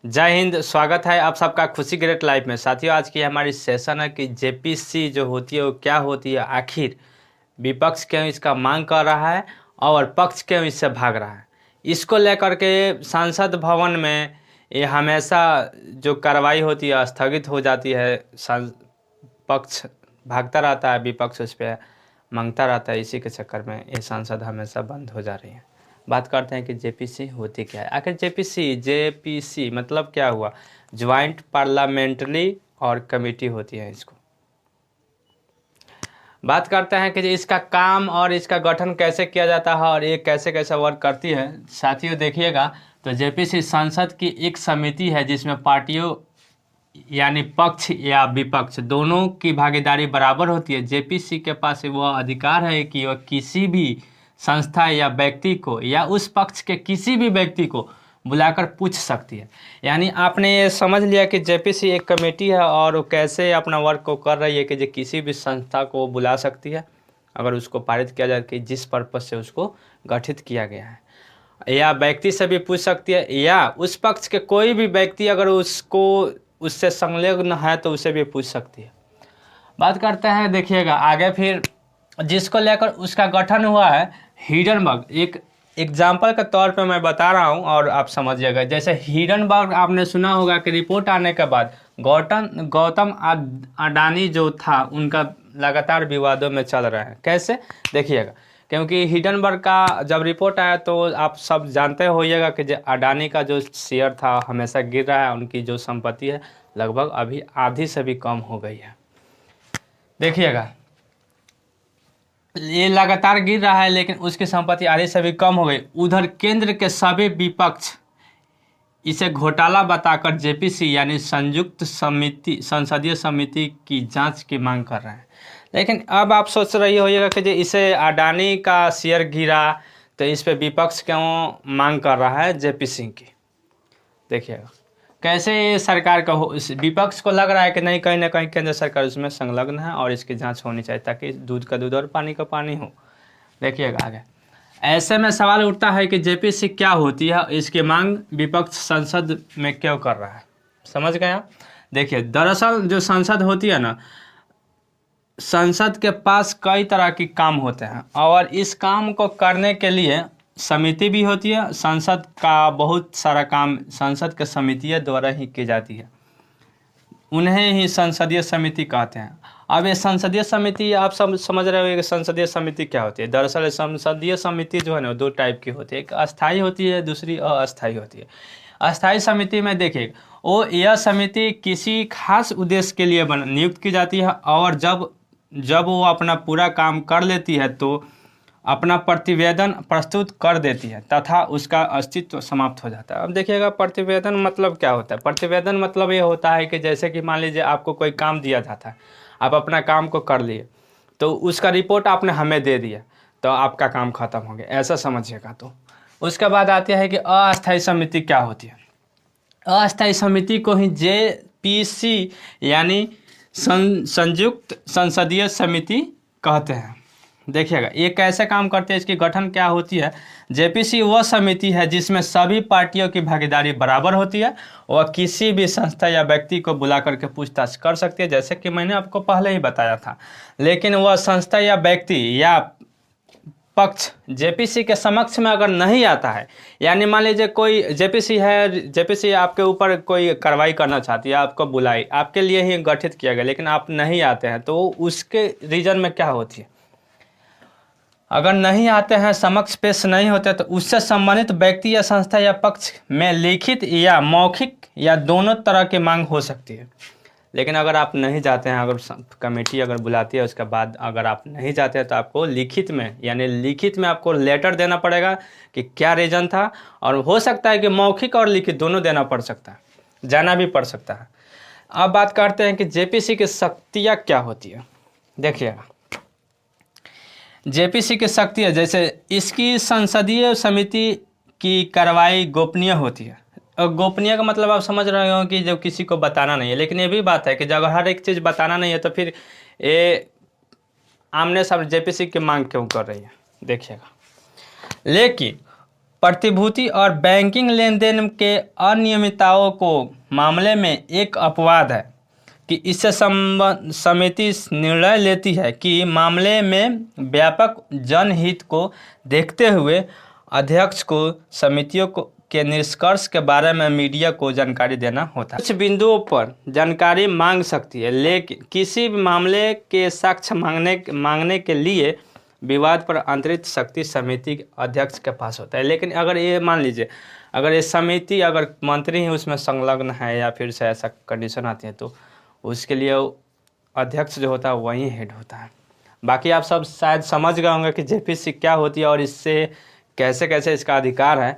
जय हिंद। स्वागत है आप सबका खुशी ग्रेट लाइफ में। साथियों, आज की हमारी सेशन है कि जेपीसी जो होती है वो क्या होती है, आखिर विपक्ष क्यों इसका मांग कर रहा है और पक्ष क्यों इससे भाग रहा है। इसको लेकर के संसद भवन में ये हमेशा जो कार्रवाई होती है स्थगित हो जाती है। पक्ष भागता रहता है, विपक्ष उस पर मांगता रहता है। इसी के चक्कर में ये संसद हमेशा बंद हो जा रही है। बात करते हैं कि जेपीसी होती क्या है। आखिर जेपीसी मतलब क्या हुआ। ज्वाइंट पार्लियामेंट्री और कमेटी होती है। इसको बात करते हैं कि इसका काम और इसका गठन कैसे किया जाता है और ये कैसे कैसे वर्क करती है। साथियों देखिएगा, तो जेपीसी संसद की एक समिति है जिसमें पार्टियों यानी पक्ष या विपक्ष दोनों की भागीदारी बराबर होती है। जेपीसी के पास वह अधिकार है कि वह किसी भी संस्था या व्यक्ति को या उस पक्ष के किसी भी व्यक्ति को बुलाकर पूछ सकती है। यानी आपने ये समझ लिया कि जेपीसी एक कमेटी है और वो कैसे अपना वर्क को कर रही है कि किसी भी संस्था को बुला सकती है अगर उसको पारित किया जाए कि जिस पर्पज से उसको गठित किया गया है, या व्यक्ति से भी पूछ सकती है या उस पक्ष के कोई भी व्यक्ति अगर उसको उससे संलग्न है तो उसे भी पूछ सकती है। बात करते हैं, देखिएगा आगे फिर जिसको लेकर उसका गठन हुआ है हिडनबर्ग। एक एग्जाम्पल के तौर पे मैं बता रहा हूं और आप समझिएगा। जैसे हिडनबर्ग आपने सुना होगा कि रिपोर्ट आने के बाद गौतम अडानी जो था उनका लगातार विवादों में चल रहा है। कैसे देखिएगा, क्योंकि हिडनबर्ग का जब रिपोर्ट आया तो आप सब जानते होइएगा कि जो अडानी का जो शेयर था हमेशा गिर रहा है। उनकी जो संपत्ति है लगभग अभी आधी से भी कम हो गई है। देखिएगा ये लगातार गिर रहा है लेकिन उसकी संपत्ति आधी से भी कम हो गई। उधर केंद्र के सभी विपक्ष इसे घोटाला बताकर जेपीसी यानी संसदीय समिति की जांच की मांग कर रहे हैं। लेकिन अब आप सोच रही होइएगा कि जो इसे अडानी का शेयर गिरा तो इस पे विपक्ष क्यों मांग कर रहा है जेपीसी की। देखिएगा कैसे सरकार का विपक्ष को लग रहा है कि नहीं, कहीं ना कहीं केंद्र सरकार उसमें संलग्न है और इसकी जांच होनी चाहिए ताकि दूध का दूध और पानी का पानी हो। देखिएगा आगे ऐसे में सवाल उठता है कि जेपीसी क्या होती है, इसकी मांग विपक्ष संसद में क्यों कर रहा है। समझ गए आप। देखिए दरअसल जो संसद होती है ना, संसद के पास कई तरह के काम होते हैं और इस काम को करने के लिए समिति भी होती है। संसद का बहुत सारा काम संसद के समितियों द्वारा ही की जाती है, उन्हें ही संसदीय समिति कहते हैं। अब ये संसदीय समिति आप सब समझ रहे हो कि संसदीय समिति क्या होती है। दरअसल संसदीय समिति जो है ना दो टाइप की होती है, एक अस्थायी होती है दूसरी अस्थायी होती है। अस्थायी समिति में देखिए वो यह समिति किसी खास उद्देश्य के लिए नियुक्त की जाती है और जब वो अपना पूरा काम कर लेती है तो अपना प्रतिवेदन प्रस्तुत कर देती है तथा उसका अस्तित्व समाप्त हो जाता है। अब देखिएगा प्रतिवेदन मतलब क्या होता है। प्रतिवेदन मतलब ये होता है कि जैसे कि मान लीजिए आपको कोई काम दिया जाता है, आप अपना काम को कर लिए तो उसका रिपोर्ट आपने हमें दे दिया तो आपका काम खत्म हो गया, ऐसा समझिएगा। तो उसके बाद आती है कि अस्थायी समिति क्या होती है। अस्थायी समिति को ही जेपीसी यानी संयुक्त संसदीय समिति कहते हैं। देखिएगा ये कैसे काम करते हैं, इसकी गठन क्या होती है। जेपीसी वह समिति है जिसमें सभी पार्टियों की भागीदारी बराबर होती है। वह किसी भी संस्था या व्यक्ति को बुला करके पूछताछ कर सकती है, जैसे कि मैंने आपको पहले ही बताया था। लेकिन वह संस्था या व्यक्ति या पक्ष जेपीसी के समक्ष में अगर नहीं आता है, यानी मान लीजिए कोई जेपीसी है, जेपीसी आपके ऊपर कोई कार्रवाई करना चाहती है, आपको बुलाई, आपके लिए ही गठित किया गया, लेकिन आप नहीं आते हैं तो उसके रीजन में क्या होती है। अगर नहीं आते हैं, समक्ष पेश नहीं होते तो उससे संबंधित व्यक्ति या संस्था या पक्ष में लिखित या मौखिक या दोनों तरह की मांग हो सकती है। लेकिन अगर आप नहीं जाते हैं, अगर कमेटी अगर बुलाती है उसके बाद अगर आप नहीं जाते हैं तो आपको लिखित में यानी लिखित में आपको लेटर देना पड़ेगा कि क्या रीज़न था, और हो सकता है कि मौखिक और लिखित दोनों देना पड़ सकता है, जाना भी पड़ सकता है। अब बात करते हैं कि जेपीसी की शक्तियाँ क्या होती है। देखिएगा जेपीसी की शक्ति है, जैसे इसकी संसदीय समिति की कार्रवाई गोपनीय होती है। और गोपनीय का मतलब आप समझ रहे हो कि जो किसी को बताना नहीं है। लेकिन ये भी बात है कि जब हर एक चीज़ बताना नहीं है तो फिर ये आमने सामने जेपीसी की मांग क्यों कर रही है। देखिएगा लेकिन प्रतिभूति और बैंकिंग लेन देन के अनियमितताओं को मामले में एक अपवाद है कि इससे समिति निर्णय लेती है कि मामले में व्यापक जनहित को देखते हुए अध्यक्ष को समितियों के निष्कर्ष के बारे में मीडिया को जानकारी देना होता है। कुछ बिंदुओं पर जानकारी मांग सकती है, लेकिन किसी भी मामले के साक्ष्य मांगने के लिए विवाद पर अंतरिक्ष शक्ति समिति के अध्यक्ष के पास होता है। लेकिन अगर ये मान लीजिए अगर ये समिति अगर मंत्री ही उसमें संलग्न है या फिर से ऐसा कंडीशन आती है तो उसके लिए अध्यक्ष जो होता है वही हेड होता है। बाकी आप सब शायद समझ गए होंगे कि जेपीसी क्या होती है और इससे कैसे कैसे इसका अधिकार है।